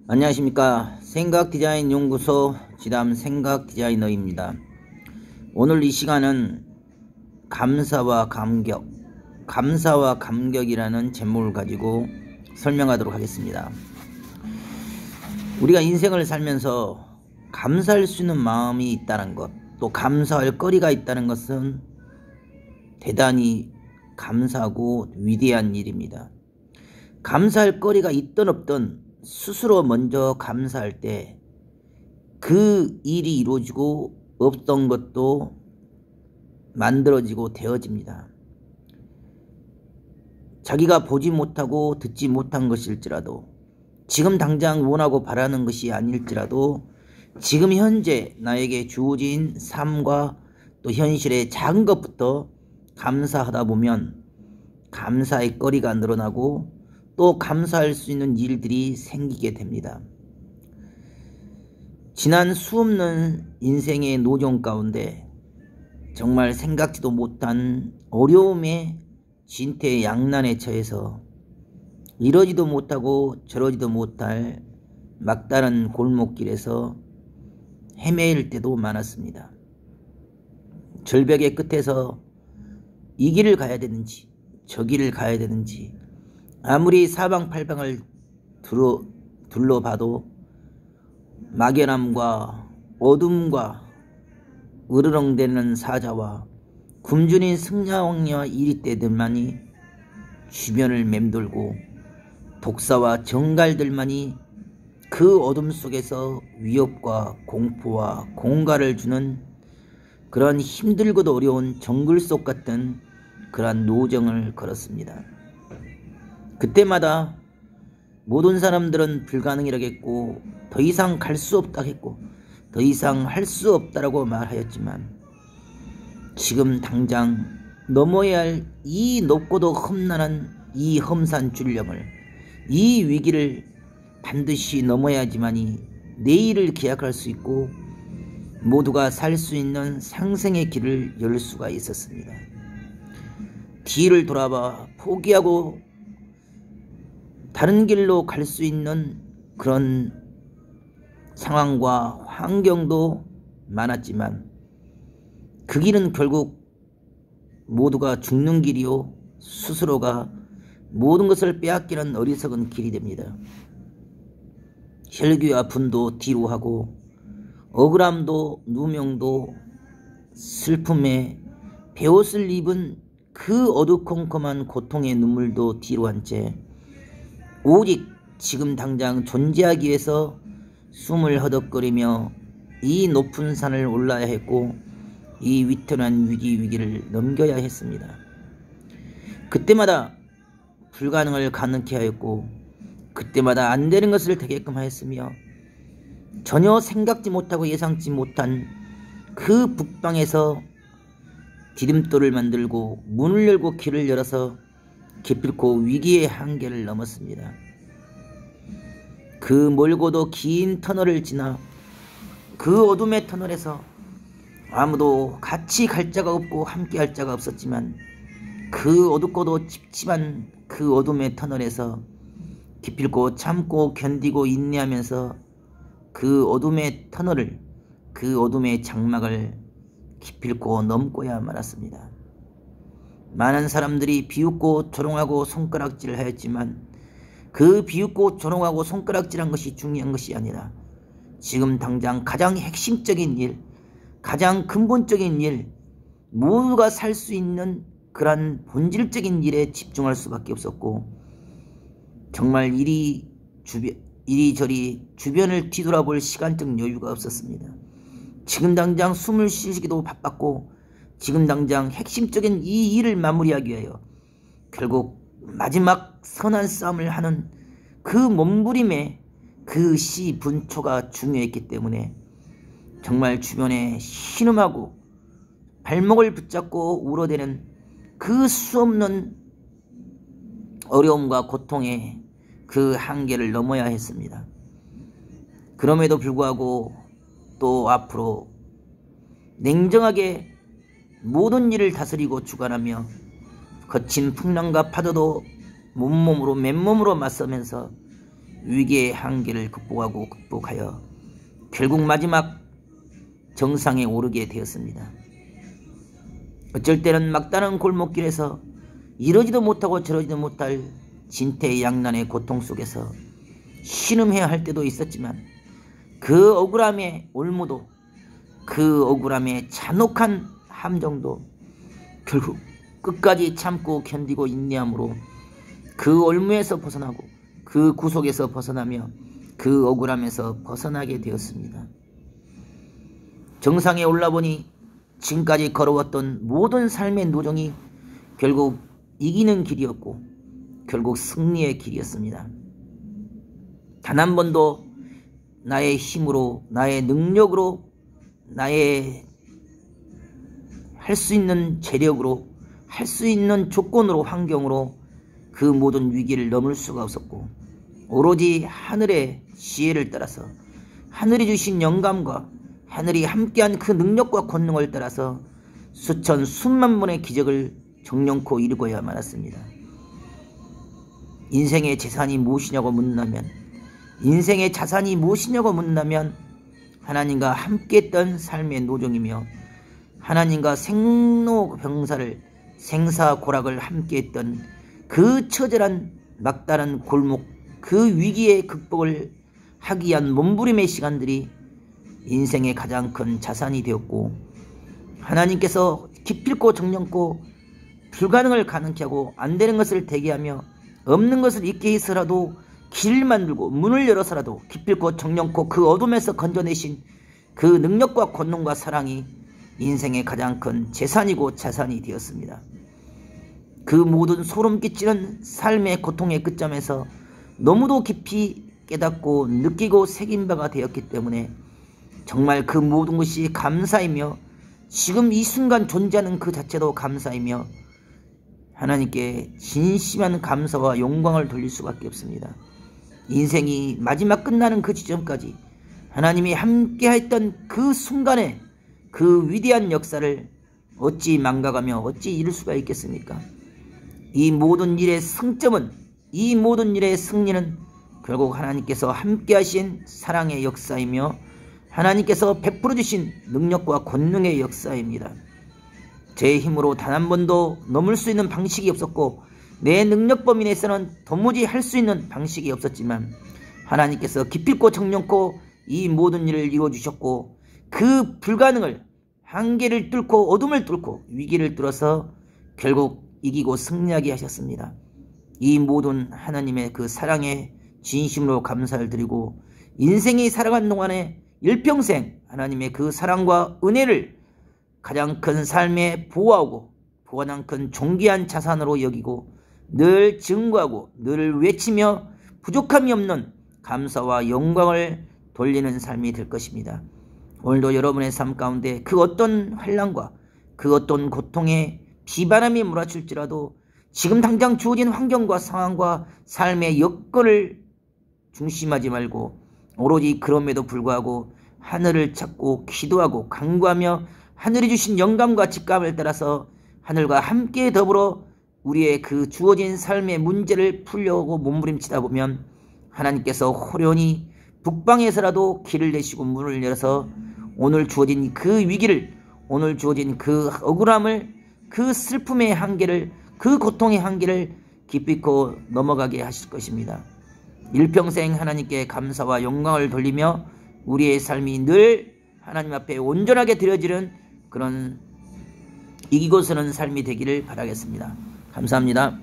안녕하십니까. 생각디자인연구소 지담 생각디자이너입니다. 오늘 이 시간은 감사와 감격이라는 제목을 가지고 설명하도록 하겠습니다. 우리가 인생을 살면서 감사할 수 있는 마음이 있다는 것, 또 감사할 거리가 있다는 것은 대단히 감사하고 위대한 일입니다. 감사할 거리가 있든 없든 스스로 먼저 감사할 때 그 일이 이루어지고 없던 것도 만들어지고 되어집니다. 자기가 보지 못하고 듣지 못한 것일지라도, 지금 당장 원하고 바라는 것이 아닐지라도 지금 현재 나에게 주어진 삶과 또 현실의 작은 것부터 감사하다 보면 감사의 거리가 늘어나고 또 감사할 수 있는 일들이 생기게 됩니다. 지난 수없는 인생의 노정 가운데 정말 생각지도 못한 어려움에 진퇴양난에 처해서 이러지도 못하고 저러지도 못할 막다른 골목길에서 헤매일 때도 많았습니다. 절벽의 끝에서 이 길을 가야 되는지 저 길을 가야 되는지 아무리 사방팔방을 둘러봐도 막연함과 어둠과 으르렁대는 사자와 굶주린 승려왕녀 이리떼들만이 주변을 맴돌고 독사와 정갈들만이 그 어둠 속에서 위협과 공포와 공갈을 주는 그런 힘들고도 어려운 정글 속 같은 그러한 노정을 걸었습니다. 그때마다 모든 사람들은 불가능이라겠고 더 이상 갈 수 없다겠고 더 이상 할 수 없다라고 말하였지만 지금 당장 넘어야 할 이 높고도 험난한 이 험산 줄령을, 이 위기를 반드시 넘어야지만이 내일을 기약할 수 있고 모두가 살 수 있는 상생의 길을 열 수가 있었습니다. 뒤를 돌아봐 포기하고 다른 길로 갈 수 있는 그런 상황과 환경도 많았지만 그 길은 결국 모두가 죽는 길이요 스스로가 모든 것을 빼앗기는 어리석은 길이 됩니다. 혈기와 분도 뒤로 하고 억울함도 누명도 슬픔에 베옷을 입은 그 어두컴컴한 고통의 눈물도 뒤로 한 채 오직 지금 당장 존재하기 위해서 숨을 허덕거리며 이 높은 산을 올라야 했고 이 위태한 위기를 넘겨야 했습니다. 그때마다 불가능을 가능케 하였고 그때마다 안 되는 것을 되게끔 하였으며 전혀 생각지 못하고 예상치 못한 그 북방에서 디딤돌을 만들고 문을 열고 길을 열어서 기필코 위기의 한계를 넘었습니다. 그 멀고도 긴 터널을 지나 그 어둠의 터널에서 아무도 같이 갈 자가 없고 함께 할 자가 없었지만 그 어둡고도 찝찝한 그 어둠의 터널에서 기필코 참고 견디고 인내하면서 그 어둠의 터널을, 그 어둠의 장막을 기필코 넘고야 말았습니다. 많은 사람들이 비웃고 조롱하고 손가락질을 하였지만 그 비웃고 조롱하고 손가락질한 것이 중요한 것이 아니라 지금 당장 가장 핵심적인 일, 가장 근본적인 일, 모두가 살 수 있는 그러한 본질적인 일에 집중할 수밖에 없었고 정말 이리저리 주변을 뒤돌아볼 시간적 여유가 없었습니다. 지금 당장 숨을 쉬기도 바빴고 지금 당장 핵심적인 이 일을 마무리하기 위하여 결국 마지막 선한 싸움을 하는 그 몸부림에 그 시 분초가 중요했기 때문에 정말 주변에 신음하고 발목을 붙잡고 울어대는 그 수없는 어려움과 고통의 그 한계를 넘어야 했습니다. 그럼에도 불구하고 또 앞으로 냉정하게 모든 일을 다스리고 주관하며 거친 풍랑과 파도도 맨몸으로 맞서면서 위기의 한계를 극복하여 결국 마지막 정상에 오르게 되었습니다. 어쩔 때는 막다른 골목길에서 이러지도 못하고 저러지도 못할 진퇴양난의 고통 속에서 신음해야 할 때도 있었지만 그 억울함의 올무도, 그 억울함의 잔혹한 함정도 결국 끝까지 참고 견디고 인내함으로 그 올무에서 벗어나고 그 구속에서 벗어나며 그 억울함에서 벗어나게 되었습니다. 정상에 올라보니 지금까지 걸어왔던 모든 삶의 노정이 결국 이기는 길이었고 결국 승리의 길이었습니다. 단 한 번도 나의 힘으로, 나의 능력으로, 나의 할 수 있는 재력으로, 할 수 있는 조건으로, 환경으로 그 모든 위기를 넘을 수가 없었고 오로지 하늘의 지혜를 따라서, 하늘이 주신 영감과 하늘이 함께한 그 능력과 권능을 따라서 수천 수만 번의 기적을 정령코 이루고야 말았습니다. 인생의 재산이 무엇이냐고 묻는다면, 인생의 자산이 무엇이냐고 묻는다면 하나님과 함께했던 삶의 노정이며 하나님과 생로병사를, 생사고락을 함께했던 그 처절한 막다른 골목, 그 위기의 극복을 하기 위한 몸부림의 시간들이 인생의 가장 큰 자산이 되었고, 하나님께서 기필코 정령코 불가능을 가능케 하고 안 되는 것을 대기하며 없는 것을 있게 해서라도 길을 만들고 문을 열어서라도 기필코 정령코 그 어둠에서 건져내신 그 능력과 권능과 사랑이 인생의 가장 큰 재산이고 자산이 되었습니다. 그 모든 소름 끼치는 삶의 고통의 끝점에서 너무도 깊이 깨닫고 느끼고 새긴 바가 되었기 때문에 정말 그 모든 것이 감사이며 지금 이 순간 존재하는 그 자체도 감사이며 하나님께 진심한 감사와 영광을 돌릴 수밖에 없습니다. 인생이 마지막 끝나는 그 지점까지 하나님이 함께했던 그 순간에 그 위대한 역사를 어찌 망각하며 어찌 잃을 수가 있겠습니까? 이 모든 일의 승점은, 이 모든 일의 승리는 결국 하나님께서 함께하신 사랑의 역사이며 하나님께서 베풀어 주신 능력과 권능의 역사입니다. 제 힘으로 단 한 번도 넘을 수 있는 방식이 없었고 내 능력 범위 내에서는 도무지 할 수 있는 방식이 없었지만 하나님께서 기필코 정령코 이 모든 일을 이루어주셨고 그 불가능을, 한계를 뚫고 어둠을 뚫고 위기를 뚫어서 결국 이기고 승리하게 하셨습니다. 이 모든 하나님의 그 사랑에 진심으로 감사를 드리고 인생이 살아간 동안에 일평생 하나님의 그 사랑과 은혜를 가장 큰 삶에 보호하고 가장 큰 존귀한 자산으로 여기고 늘 증거하고 늘 외치며 부족함이 없는 감사와 영광을 돌리는 삶이 될 것입니다. 오늘도 여러분의 삶 가운데 그 어떤 환난과 그 어떤 고통에 비바람이 몰아칠지라도 지금 당장 주어진 환경과 상황과 삶의 여건을 중심하지 말고 오로지 그럼에도 불구하고 하늘을 찾고 기도하고 간구하며 하늘이 주신 영감과 직감을 따라서 하늘과 함께 더불어 우리의 그 주어진 삶의 문제를 풀려고 몸부림치다 보면 하나님께서 호련히 북방에서라도 길을 내시고 문을 열어서 오늘 주어진 그 위기를, 오늘 주어진 그 억울함을, 그 슬픔의 한계를, 그 고통의 한계를 기필코 넘어가게 하실 것입니다. 일평생 하나님께 감사와 영광을 돌리며 우리의 삶이 늘 하나님 앞에 온전하게 드려지는 그런 이기고 서는 삶이 되기를 바라겠습니다. 감사합니다.